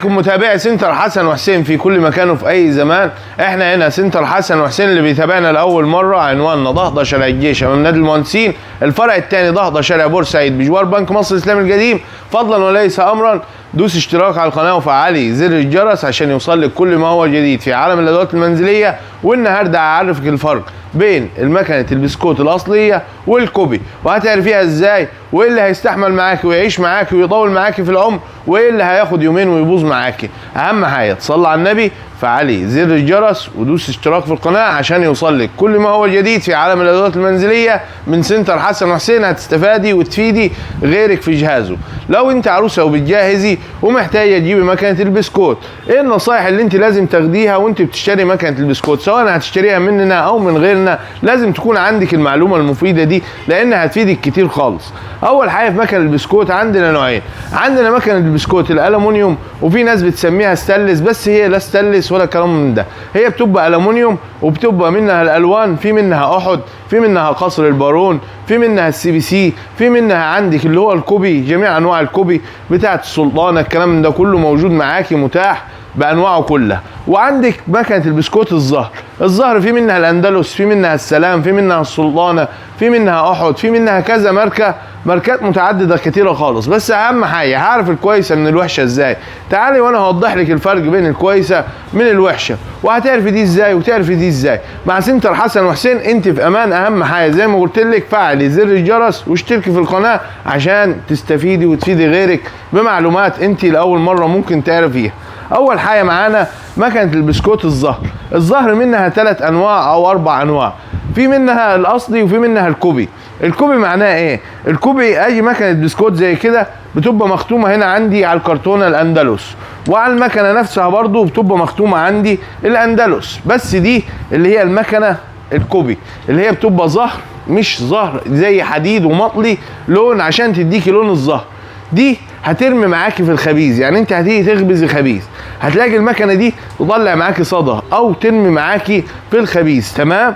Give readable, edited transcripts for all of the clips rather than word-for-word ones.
متابعي سنتر حسن وحسين في كل مكان وفي اي زمان. احنا هنا سنتر حسن وحسين اللي بيتابعنا لاول مره. عنواننا ضهضه شارع الجيش امام نادي المهندسين، الفرع الثاني ضهضه شارع بورسعيد بجوار بنك مصر الاسلامي القديم. فضلا وليس امرا دوس اشتراك على القناه وفعلي زر الجرس عشان يوصل لك كل ما هو جديد في عالم الادوات المنزليه. والنهارده هعرفك الفرق بين المكنه البسكوت الاصليه والكوبي، وهتعرفيها ازاي، وايه اللي هيستحمل معاكي ويعيش معاكي ويطول معاكي في العمر، وايه اللي هياخد يومين ويبوظ معاكي. اهم حاجه تصلي على النبي، فعلي زر الجرس ودوس اشتراك في القناه عشان يوصل لك كل ما هو جديد في عالم الادوات المنزليه من سنتر حسن وحسين. هتستفادي وتفيدي غيرك في جهازه. لو انت عروسه وبتجهزي ومحتاجه تجيبي مكنه البسكوت، ايه النصايح اللي انت لازم تاخديها وانت بتشتري مكنه البسكوت؟ سواء هتشتريها مننا او من غيرنا، لازم تكون عندك المعلومه المفيده دي لانها هتفيدك كتير خالص. اول حاجه في مكنه البسكوت عندنا نوعين. عندنا مكنه البسكوت الالومنيوم، وفي ناس بتسميها ستانلس، بس هي لا ستانلس ولا كلام من ده. هي بتبقى الومنيوم وبتبقى منها الالوان، في منها احد، في منها قصر البارون، في منها السي بي سي، في منها عندك اللي هو الكوبي، جميع انواع الكوبي بتاعت السلطانه. الكلام من ده كله موجود معاكي متاح بانواعه كلها. وعندك مكنه البسكوت الزهر في منها الاندلس، في منها السلام، في منها السلطانه، في منها احد، في منها كذا ماركات متعدده كتيره خالص. بس اهم حاجه هعرف الكويسه من الوحشه ازاي. تعالي وانا هوضح لك الفرق بين الكويسه من الوحشه، وهتعرفي دي ازاي وتعرفي دي ازاي. مع سنتر حسن وحسين انت في امان. اهم حاجه زي ما قلت لك، فعلي زر الجرس واشتركي في القناه عشان تستفيدي وتفيدي غيرك بمعلومات انت لاول مره ممكن تعرفيها. اول حاجه معانا مكنه البسكوت الزهر منها 3 انواع او 4 انواع. في منها الاصلي وفي منها الكوبي. الكوبي معناه ايه؟ الكوبي اي مكنه بسكوت زي كده بتبقى مختومه هنا عندي على الكرتونه الاندلس، وعلى المكنه نفسها برضو بتبقى مختومه عندي الاندلس. بس دي اللي هي المكنه الكوبي اللي هي بتبقى زهر، مش زهر زي حديد ومطلي لون عشان تديكي لون الزهر. دي هترمي معاكي في الخبيز، يعني انت هتيجي تخبزي خبيز هتلاقي المكنه دي تطلع معاكي صدى او ترمي معاكي في الخبيز. تمام؟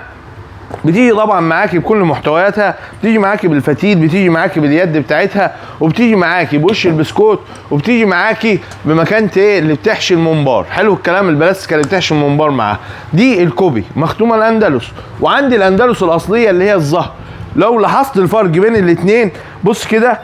بتيجي طبعا معاكي بكل محتوياتها، بتيجي معاكي بالفتيل، بتيجي معاكي باليد بتاعتها، وبتيجي معاكي بوش البسكوت، وبتيجي معاكي بمكانه ايه اللي بتحشي الممبار. حلو الكلام، البلاستيك اللي بتحشي الممبار معاها. دي الكوبي مختومه الاندلس. وعندي الاندلس الاصليه اللي هي الزهر. لو لاحظت الفرق بين الاثنين، بص كده،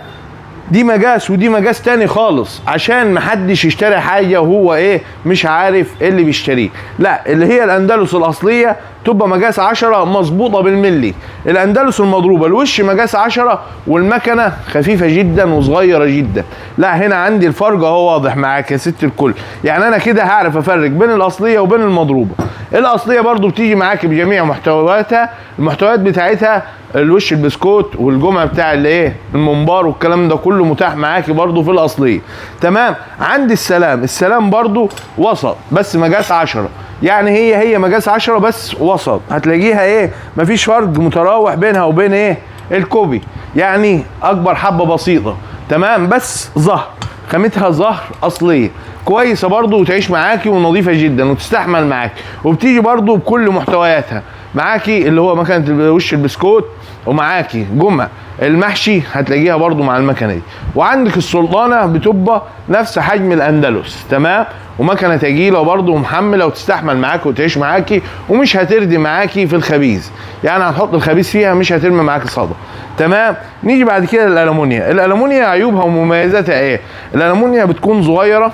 دي مقاس ودي مقاس تاني خالص، عشان محدش يشتري حاجه وهو ايه مش عارف ايه اللي بيشتريه. لا، اللي هي الاندلس الاصليه تبقى مقاس 10 مظبوطه بالملي. الاندلس المضروبه الوش مقاس 10 والمكنه خفيفه جدا وصغيره جدا. لا، هنا عندي الفرق اهو واضح معاك يا ست الكل. يعني انا كده هعرف افرق بين الاصليه وبين المضروبه. الاصليه برضو بتيجي معاك بجميع محتوياتها. المحتويات بتاعتها الوش البسكوت والجمع بتاع الايه الممبار والكلام ده كله متاح معاكي برضو في الاصليه. تمام؟ عندي السلام برضو وسط بس مقاس 10، يعني هي مقاس 10 بس وسط. هتلاقيها ايه مفيش فرق متراوح بينها وبين ايه الكوبي، يعني اكبر حبه بسيطه. تمام؟ بس زهر، خامتها زهر اصليه كويسه برضو وتعيش معاكي ونظيفه جدا وتستحمل معاكي. وبتيجي برضو بكل محتوياتها معاكي، اللي هو مكنه وش البسكوت، ومعاكي جمع المحشي هتلاقيها برضو مع المكنه دي. وعندك السلطانه بتبقى نفس حجم الاندلس. تمام؟ ومكنه تقيله برضو ومحمله وتستحمل معاكي وتعيش معاكي ومش هتردي معاكي في الخبيز، يعني هتحط الخبيز فيها مش هترمي معاكي صدى. تمام؟ نيجي بعد كده للالومنيا. الالومنيا عيوبها ومميزاتها ايه؟ الالومنيا بتكون صغيره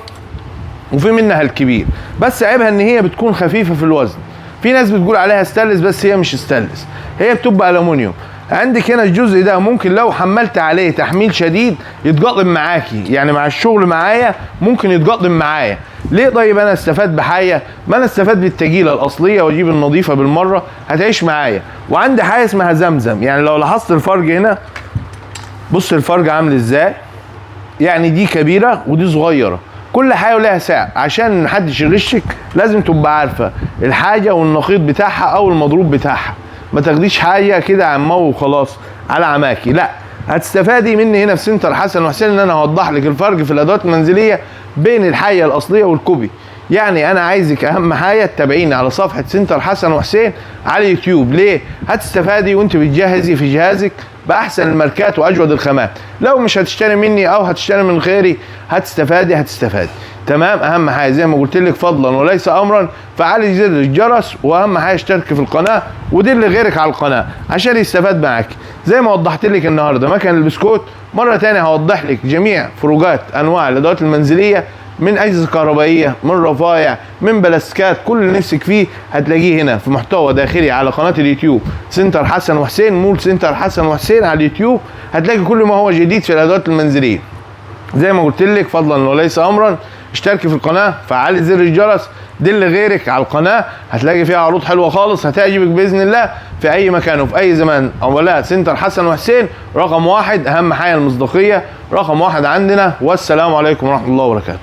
وفي منها الكبير، بس عيبها ان هي بتكون خفيفه في الوزن. في ناس بتقول عليها ستانلس بس هي مش ستانلس، هي بتبقى الومنيوم. عندك هنا الجزء ده ممكن لو حملت عليه تحميل شديد يتقطم معاكي، يعني مع الشغل معايا ممكن يتقطم معايا. ليه؟ طيب انا استفاد بحاجه، ما انا استفاد بالتجيله الاصليه واجيب النظيفه بالمره هتعيش معايا. وعندي حاجه اسمها زمزم، يعني لو لاحظت الفرق هنا، بص الفرق عامل ازاي، يعني دي كبيره ودي صغيره. كل حاجه ولها سعر، عشان محدش يغشك لازم تبقى عارفه الحاجه والنقيض بتاعها او المضروب بتاعها. ما تاخديش حاجه كده عمو وخلاص على عماكي، لا، هتستفادي مني هنا في سنتر حسن وحسين ان انا هوضح لك الفرق في الادوات المنزليه بين الحاجه الاصليه والكوبي. يعني انا عايزك اهم حاجه تتابعيني على صفحه سنتر حسن وحسين على اليوتيوب. ليه؟ هتستفادي وانت بتجهزي في جهازك باحسن الماركات واجود الخامات. لو مش هتشتري مني او هتشتري من غيري هتستفادي تمام. اهم حاجه زي ما قلت لك فضلا وليس امرا فعلي زر الجرس، واهم حاجه اشتركي في القناه ودل غيرك على القناه عشان يستفاد معاك. زي ما وضحت لك النهارده مكان البسكوت، مره ثانيه هوضح لك جميع فروقات انواع الادوات المنزليه من اجهزه كهربائيه، من رفايع، من بلاستيكات، كل اللي نفسك فيه هتلاقيه هنا في محتوى داخلي على قناه اليوتيوب سنتر حسن وحسين، مول سنتر حسن وحسين على اليوتيوب. هتلاقي كل ما هو جديد في الادوات المنزليه. زي ما قلت لك فضلا وليس امرا اشتركي في القناه، فعلي زر الجرس، دل غيرك على القناه، هتلاقي فيها عروض حلوه خالص هتعجبك باذن الله في اي مكان وفي اي زمان. اولا سنتر حسن وحسين رقم واحد، اهم حاجه المصداقيه رقم واحد عندنا. والسلام عليكم ورحمه الله وبركاته.